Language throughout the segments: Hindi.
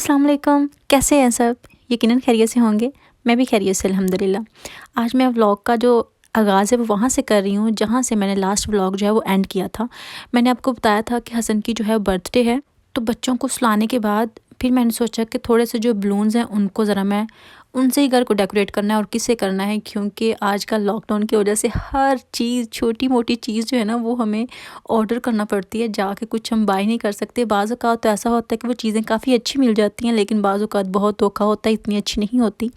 अस्सलाम वालेकुम, कैसे हैं सब? यकीनन खैरियत से होंगे। मैं भी खैरियत से अल्हम्दुलिल्लाह। आज मैं व्लॉग का जो आगाज़ है वो वहाँ से कर रही हूँ जहाँ से मैंने लास्ट व्लॉग जो है वो एंड किया था। मैंने आपको बताया था कि हसन की जो है बर्थडे है, तो बच्चों को सुलाने के बाद फिर मैंने सोचा कि थोड़े से जो बलून्स हैं उनको ज़रा मैं उनसे ही घर को डेकोरेट करना है। और किससे करना है, क्योंकि आजकल लॉकडाउन की वजह से हर चीज़, छोटी मोटी चीज़ जो है ना वो हमें ऑर्डर करना पड़ती है, जाके कुछ हम बाय नहीं कर सकते। बाज़ औक़ात तो ऐसा होता है कि वो चीज़ें काफ़ी अच्छी मिल जाती हैं, लेकिन बाज़ औक़ात बहुत धोखा होता है, इतनी अच्छी नहीं होती,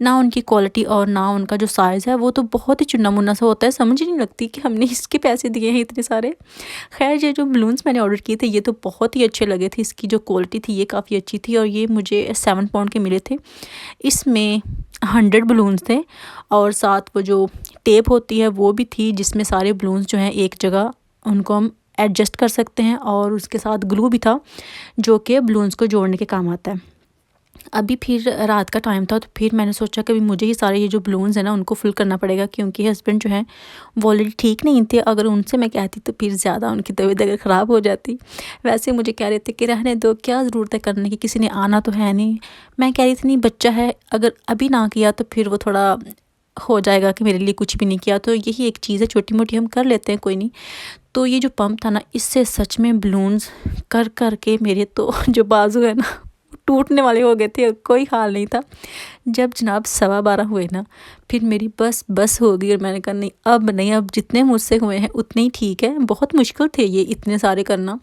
ना उनकी क्वालिटी और ना उनका जो साइज़ है वो तो बहुत ही चुन्ना-मुन्ना सा होता है। समझ ही नहीं लगती कि हमने इसके पैसे दिए हैं इतने सारे। ख़ैर, ये जो बलून्स मैंने ऑर्डर किए थे ये तो बहुत ही अच्छे लगे थे। इसकी जो क्वालिटी थी ये काफ़ी अच्छी थी और ये मुझे 7 पाउंड के मिले थे। इसमें 100 बलून्स थे और साथ वो जो टेप होती है वो भी थी, जिसमें सारे बलून्स जो हैं एक जगह उनको हम एडजस्ट कर सकते हैं। और उसके साथ ग्लू भी था जो कि बलून्स को जोड़ने के काम आता है। अभी फिर रात का टाइम था, तो फिर मैंने सोचा कि मुझे ही सारे ये जो बलून्स हैं ना उनको फिल करना पड़ेगा, क्योंकि हस्बैंड जो हैं वो ऑलरेडी ठीक नहीं थे। अगर उनसे मैं कहती तो फिर ज़्यादा उनकी तबीयत अगर ख़राब हो जाती। वैसे मुझे कह रहे थे कि रहने दो, क्या ज़रूरत है करने की, किसी ने आना तो है नहीं। मैं कह रही थी नहीं, बच्चा है, अगर अभी ना किया तो फिर वो थोड़ा हो जाएगा कि मेरे लिए कुछ भी नहीं किया। तो यही एक चीज़ है, छोटी मोटी हम कर लेते हैं, कोई नहीं। तो ये जो पंप था ना, इससे सच में बलून्स कर कर के मेरे तो जो बाजू है ना टूटने वाले हो गए थे, कोई हाल नहीं था। जब जनाब 12:15 हुए ना, फिर मेरी बस हो गई और मैंने कहा नहीं, अब नहीं, अब जितने मुझसे हुए हैं उतने ही ठीक है। बहुत मुश्किल थे ये इतने सारे करना,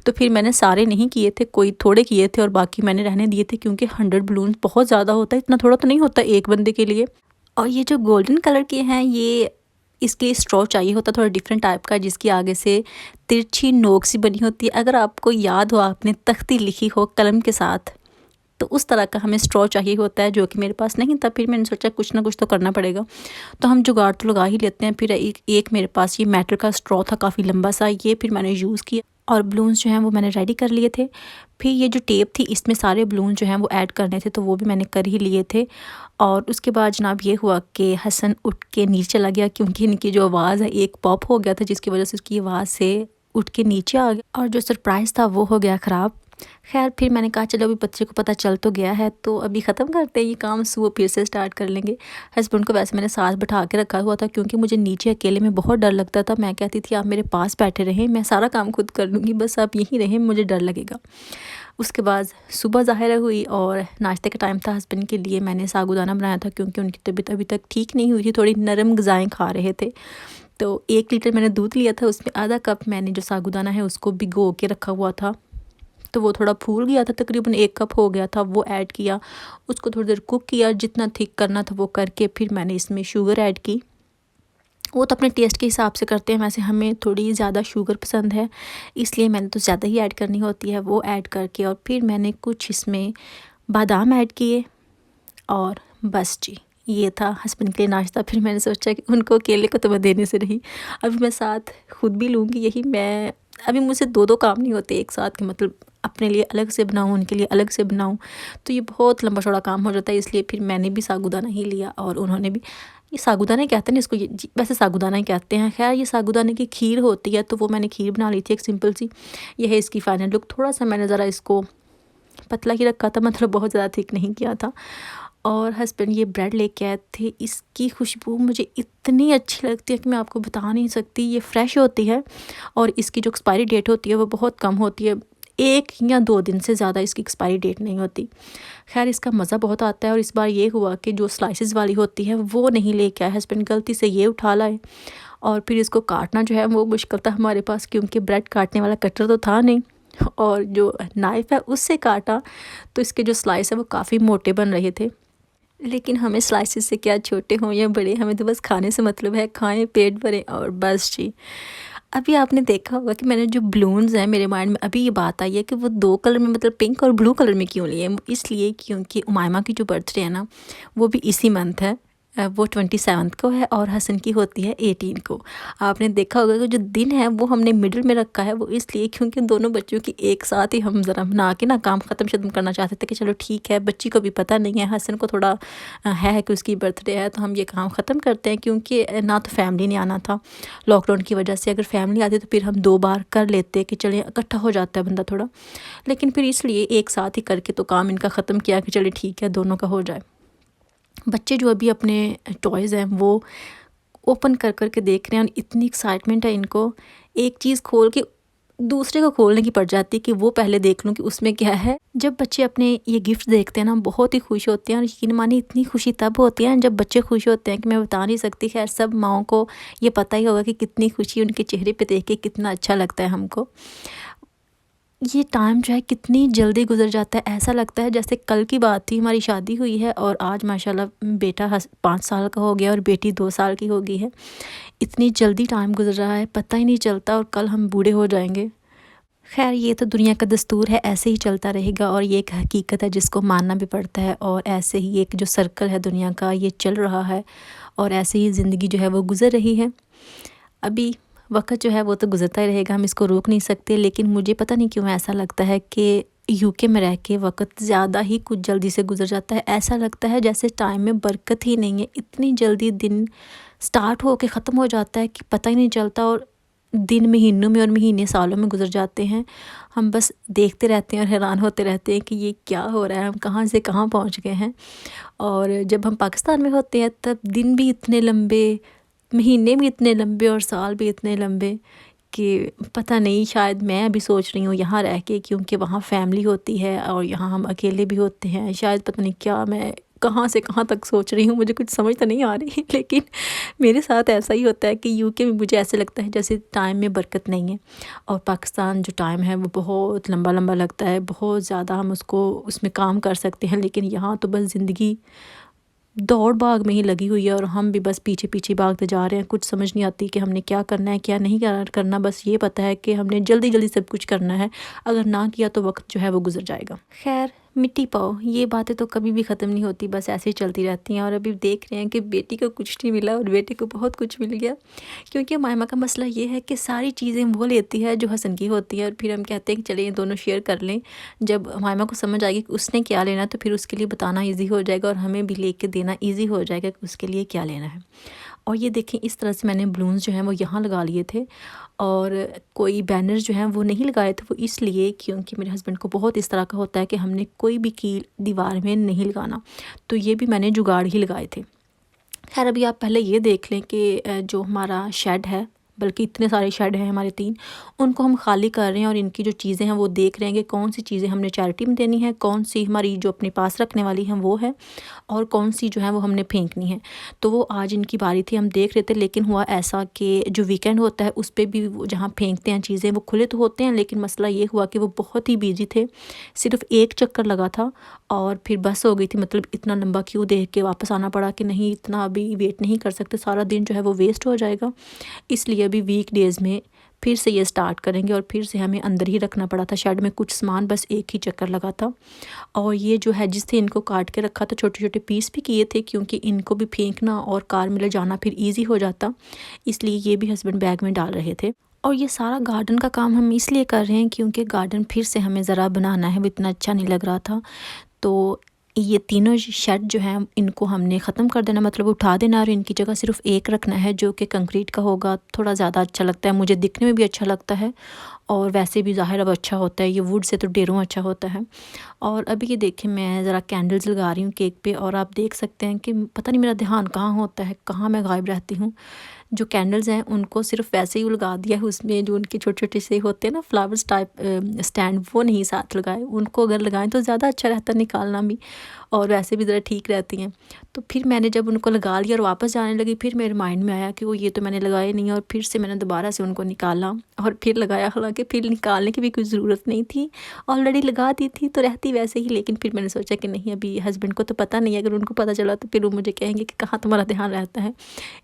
तो फिर मैंने सारे नहीं किए थे, कोई थोड़े किए थे और बाकी मैंने रहने दिए थे, क्योंकि 100 बलून बहुत ज़्यादा होता है, इतना थोड़ा तो नहीं होता एक बंदे के लिए। और ये जो गोल्डन कलर के हैं, ये इसके लिए स्ट्रॉ चाहिए होता थोड़ा डिफरेंट टाइप का, जिसकी आगे से तिरछी नोक सी बनी होती है। अगर आपको याद हो, आपने तख्ती लिखी हो कलम के साथ, तो उस तरह का हमें स्ट्रॉ चाहिए होता है, जो कि मेरे पास नहीं था। फिर मैंने सोचा कुछ ना कुछ तो करना पड़ेगा, तो हम जुगाड़ तो लगा ही लेते हैं। फिर एक मेरे पास ये मेटल का स्ट्रॉ था काफ़ी लंबा सा, ये फिर मैंने यूज़ किया और बलून्स जो हैं वो मैंने रेडी कर लिए थे। फिर ये जो टेप थी इसमें सारे बलून जो हैं वो ऐड करने थे, तो वो भी मैंने कर ही लिए थे। और उसके बाद जनाब ये हुआ कि हसन उठ के नीचे चला गया, क्योंकि इनकी जो आवाज़ है एक पॉप हो गया था, जिसकी वजह से उसकी आवाज़ से उठ के नीचे आ गया और जो सरप्राइज़ था वो हो गया ख़राब। खैर, फिर मैंने कहा चलो अभी बच्चे को पता चल तो गया है, तो अभी ख़त्म करते हैं ये काम, सुबह फिर से स्टार्ट कर लेंगे। हस्बैंड को वैसे मैंने साथ बिठा के रखा हुआ था, क्योंकि मुझे नीचे अकेले में बहुत डर लगता था। मैं कहती थी आप मेरे पास बैठे रहें, मैं सारा काम खुद कर लूँगी, बस आप यहीं रहें, मुझे डर लगेगा। उसके बाद सुबह ज़ाहिर हुई और नाश्ते का टाइम था। हस्बैंड के लिए मैंने साबूदाना बनाया था, क्योंकि उनकी तबीयत अभी तक ठीक नहीं हुई थी, थोड़ी नरम ग़िज़ाएँ खा रहे थे। तो 1 लीटर मैंने दूध लिया था, उसमें आधा कप मैंने जो साबूदाना है उसको भिगो के रखा हुआ था, तो वो थोड़ा फूल गया था, तकरीबन 1 कप हो गया था, वो ऐड किया, उसको थोड़ी देर कुक किया, जितना थिक करना था वो करके फिर मैंने इसमें शुगर ऐड की। वो तो अपने टेस्ट के हिसाब से करते हैं, वैसे हमें थोड़ी ज़्यादा शुगर पसंद है, इसलिए मैंने तो ज़्यादा ही ऐड करनी होती है। वो ऐड करके और फिर मैंने कुछ इसमें बादाम ऐड किए और बस जी, ये था हस्बैंड के लिए नाश्ता। फिर मैंने सोचा कि उनको अकेले को तो मैं देने से रही, अभी मैं साथ खुद भी लूँगी। यही मैं अभी मुझसे 2-2 काम नहीं होते एक साथ के, मतलब अपने लिए अलग से बनाऊँ, उनके लिए अलग से बनाऊँ, तो ये बहुत लंबा चौड़ा काम हो जाता है। इसलिए फिर मैंने भी साबूदाना ही लिया और उन्होंने भी। ये साबूदाना ही कहते हैं इसको, ये वैसे साबूदाना ही कहते हैं। खैर, ये साबूदाने की खीर होती है, तो वो मैंने खीर बना ली थी एक सिंपल सी। यह है इसकी फाइनल लुक। थोड़ा सा मैंने ज़रा इसको पतला ही रखा था, मतलब बहुत ज़्यादा थिक नहीं किया था। और हस्बैंड ये ब्रेड लेके आए थे, इसकी खुशबू मुझे इतनी अच्छी लगती है कि मैं आपको बता नहीं सकती। ये फ़्रेश होती है और इसकी जो एक्सपायरी डेट होती है वो बहुत कम होती है, 1 या 2 दिन से ज़्यादा इसकी एक्सपायरी डेट नहीं होती। खैर, इसका मज़ा बहुत आता है। और इस बार ये हुआ कि जो स्लाइसेस वाली होती है वो नहीं लेके आए हस्बैंड, गलती से ये उठा लाए और फिर इसको काटना जो है वो मुश्किल था हमारे पास, क्योंकि ब्रेड काटने वाला कटर तो था नहीं। और जो नाइफ़ है उससे काटा तो इसके जो स्लाइस है वो काफ़ी मोटे बन रहे थे। लेकिन हमें स्लाइसेस से क्या, छोटे हों या बड़े, हमें तो बस खाने से मतलब है, खाएं, पेट भरें और बस जी। अभी आपने देखा होगा कि मैंने जो बलून्स हैं, मेरे माइंड में अभी ये बात आई है कि वो 2 कलर में, मतलब पिंक और ब्लू कलर में क्यों लिए। इसलिए क्योंकि उमायमा की जो बर्थडे है ना वो भी इसी मंथ है, वो 27 को है और हसन की होती है 18 को। आपने देखा होगा कि जो दिन है वो हमने मिडिल में रखा है, वो इसलिए क्योंकि दोनों बच्चों की एक साथ ही हम ज़रा बना के ना काम ख़त्म करना चाहते थे कि चलो ठीक है, बच्ची को भी पता नहीं है, हसन को थोड़ा है कि उसकी बर्थडे है तो हम ये काम ख़त्म करते हैं, क्योंकि ना तो फैमिली ने आना था लॉकडाउन की वजह से। अगर फैमिली आती तो फिर हम 2 बार कर लेते कि चले इकट्ठा हो जाता है बंदा थोड़ा, लेकिन फिर इसलिए एक साथ ही करके तो काम इनका ख़त्म किया कि चले ठीक है दोनों का हो जाए। बच्चे जो अभी अपने टॉयज़ हैं वो ओपन कर के देख रहे हैं और इतनी एक्साइटमेंट है इनको, एक चीज़ खोल के दूसरे को खोलने की पड़ जाती है कि वो पहले देख लूँ कि उसमें क्या है। जब बच्चे अपने ये गिफ्ट देखते हैं ना बहुत ही खुश होते हैं, और यकीन मानिए इतनी खुशी तब होती है जब बच्चे खुश होते हैं कि मैं बता नहीं सकती। खैर सब माओं को ये पता ही होगा कि कितनी खुशी उनके चेहरे पे देख के कितना अच्छा लगता है हमको। ये टाइम जो है कितनी जल्दी गुजर जाता है, ऐसा लगता है जैसे कल की बात थी हमारी शादी हुई है और आज माशाल्लाह बेटा 5 साल का हो गया और बेटी 2 साल की हो गई है। इतनी जल्दी टाइम गुजर रहा है, पता ही नहीं चलता, और कल हम बूढ़े हो जाएंगे। खैर ये तो दुनिया का दस्तूर है, ऐसे ही चलता रहेगा और ये एक हकीकत है जिसको मानना भी पड़ता है। और ऐसे ही एक जो सर्कल है दुनिया का ये चल रहा है और ऐसे ही ज़िंदगी जो है वो गुज़र रही है। अभी वक्त जो है वो तो गुज़रता ही रहेगा, हम इसको रोक नहीं सकते। लेकिन मुझे पता नहीं क्यों ऐसा लगता है कि यूके में रह के वक्त ज़्यादा ही कुछ जल्दी से गुज़र जाता है। ऐसा लगता है जैसे टाइम में बरकत ही नहीं है, इतनी जल्दी दिन स्टार्ट हो के ख़त्म हो जाता है कि पता ही नहीं चलता, और दिन महीनों में और महीने सालों में गुजर जाते हैं। हम बस देखते रहते हैं और हैरान होते रहते हैं कि ये क्या हो रहा है, हम कहाँ से कहाँ पहुँच गए हैं। और जब हम पाकिस्तान में होते हैं तब दिन भी इतने लंबे, महीने भी इतने लंबे और साल भी इतने लंबे कि पता नहीं, शायद मैं अभी सोच रही हूँ यहाँ रह के, क्योंकि वहाँ फैमिली होती है और यहाँ हम अकेले भी होते हैं। शायद पता नहीं क्या मैं कहाँ से कहाँ तक सोच रही हूँ, मुझे कुछ समझ तो नहीं आ रही लेकिन मेरे साथ ऐसा ही होता है कि यूके में मुझे ऐसे लगता है जैसे टाइम में बरकत नहीं है, और पाकिस्तान जो टाइम है वो बहुत लंबा लंबा लगता है, बहुत ज़्यादा हम उसको उसमें काम कर सकते हैं। लेकिन यहाँ तो बस ज़िंदगी दौड़ भाग में ही लगी हुई है और हम भी बस पीछे पीछे भागते जा रहे हैं। कुछ समझ नहीं आती कि हमने क्या करना है क्या नहीं करना, बस ये पता है कि हमने जल्दी जल्दी सब कुछ करना है, अगर ना किया तो वक्त जो है वो गुजर जाएगा। खैर मिट्टी पाओ, ये बातें तो कभी भी ख़त्म नहीं होती, बस ऐसे ही चलती रहती हैं। और अभी देख रहे हैं कि बेटी को कुछ नहीं मिला और बेटे को बहुत कुछ मिल गया, क्योंकि मायमा का मसला ये है कि सारी चीज़ें वो लेती है जो हसन की होती है, और फिर हम कहते हैं कि चले ये दोनों शेयर कर लें। जब मायमा को समझ आएगी कि उसने क्या लेना तो फिर उसके लिए बताना ईजी हो जाएगा और हमें भी लेके देना ईजी हो जाएगा कि उसके लिए क्या लेना है। और ये देखें इस तरह से मैंने बलून्स जो हैं वो यहाँ लगा लिए थे, और कोई बैनर जो हैं वो नहीं लगाए थे। वो इसलिए क्योंकि मेरे हस्बैंड को बहुत इस तरह का होता है कि हमने कोई भी कील दीवार में नहीं लगाना, तो ये भी मैंने जुगाड़ ही लगाए थे। खैर अभी आप पहले ये देख लें कि जो हमारा शेड है, बल्कि इतने सारे शेड हैं हमारे 3, उनको हम खाली कर रहे हैं और इनकी जो चीज़ें हैं वो देख रहे हैं कि कौन सी चीज़ें हमने चैरिटी में देनी है, कौन सी हमारी जो अपने पास रखने वाली हैं वो है, और कौन सी जो है वो हमने फेंकनी है। तो वो आज इनकी बारी थी, हम देख रहे थे। लेकिन हुआ ऐसा कि जो वीकेंड होता है उस पर भी वो जहाँ फेंकते हैं चीज़ें वो खुले तो होते हैं, लेकिन मसला ये हुआ कि वो बहुत ही बिजी थे, सिर्फ एक चक्कर लगा था और फिर बस हो गई थी। मतलब इतना लंबा क्यों देख के वापस आना पड़ा कि नहीं इतना अभी वेट नहीं कर सकते, सारा दिन जो है वो वेस्ट हो जाएगा। इसलिए अभी वीक डेज़ में फिर से ये स्टार्ट करेंगे, और फिर से हमें अंदर ही रखना पड़ा था शेड में कुछ सामान, बस एक ही चक्कर लगा था। और ये जो है जिससे इनको काट के रखा था, छोटे छोटे पीस भी किए थे, क्योंकि इनको भी फेंकना और कार में ले जाना फिर ईजी हो जाता, इसलिए ये भी हस्बैंड बैग में डाल रहे थे। और ये सारा गार्डन का काम हम इसलिए कर रहे हैं क्योंकि गार्डन फिर से हमें ज़रा बनाना है, वो इतना अच्छा नहीं लग रहा था। तो ये तीनों शेड जो हैं इनको हमने ख़त्म कर देना, मतलब उठा देना, और इनकी जगह सिर्फ एक रखना है जो कि कंक्रीट का होगा। थोड़ा ज़्यादा अच्छा लगता है, मुझे दिखने में भी अच्छा लगता है और वैसे भी ज़ाहिर अब अच्छा होता है, ये वुड से तो ढेरों अच्छा होता है। और अभी ये देखें मैं ज़रा कैंडल्स लगा रही हूँ केक पे, और आप देख सकते हैं कि पता नहीं मेरा ध्यान कहाँ होता है, कहाँ मैं गायब रहती हूँ। जो कैंडल्स हैं उनको सिर्फ वैसे ही लगा दिया है, उसमें जो उनके छोटे छोटे से होते हैं ना फ्लावर्स टाइप स्टैंड, वो नहीं साथ लगाए। उनको अगर लगाएं तो ज़्यादा अच्छा रहता है निकालना भी, और वैसे भी ज़रा ठीक रहती हैं। तो फिर मैंने जब उनको लगा लिया और वापस जाने लगी, फिर मेरे माइंड में आया कि वो ये तो मैंने लगाए नहीं, और फिर से मैंने दोबारा से उनको निकाला और फिर लगाया। हालांकि फिर निकालने की भी कोई ज़रूरत नहीं थी, ऑलरेडी लगा दी थी तो रहती वैसे ही। लेकिन फिर मैंने सोचा कि नहीं, अभी हस्बैंड को तो पता नहीं है, अगर उनको पता चला तो फिर वो मुझे कहेंगे कि कहाँ तुम्हारा ध्यान रहता है,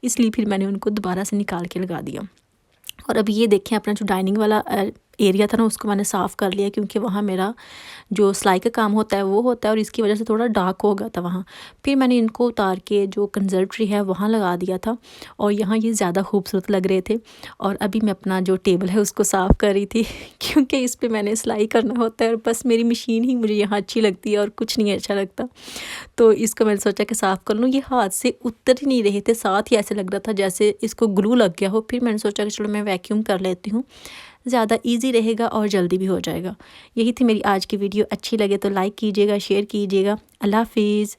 इसलिए फिर मैंने उनको दोबारा से निकाल के लगा दिया। और अभी ये देखें अपना जो डाइनिंग वाला एरिया था ना उसको मैंने साफ़ कर लिया, क्योंकि वहाँ मेरा जो सिलाई का काम होता है वो होता है और इसकी वजह से थोड़ा डार्क हो गया था वहाँ। फिर मैंने इनको उतार के जो कंजर्वेटरी है वहाँ लगा दिया था और यहाँ ये ज़्यादा खूबसूरत लग रहे थे। और अभी मैं अपना जो टेबल है उसको साफ़ कर रही थी क्योंकि इस पे मैंने सिलाई करना होता है और बस मेरी मशीन ही मुझे यहाँ अच्छी लगती है और कुछ नहीं अच्छा लगता। तो इसको मैंने सोचा कि साफ़ कर लूँ। ये हाथ से उतर ही नहीं रहे थे, साथ ही ऐसे लग रहा था जैसे इसको ग्लू लग गया हो। फिर मैंने सोचा कि चलो मैं वैक्यूम कर लेती हूँ, ज़्यादा इजी रहेगा और जल्दी भी हो जाएगा। यही थी मेरी आज की वीडियो। अच्छी लगे तो लाइक कीजिएगा, शेयर कीजिएगा। अल्लाह हाफिज़।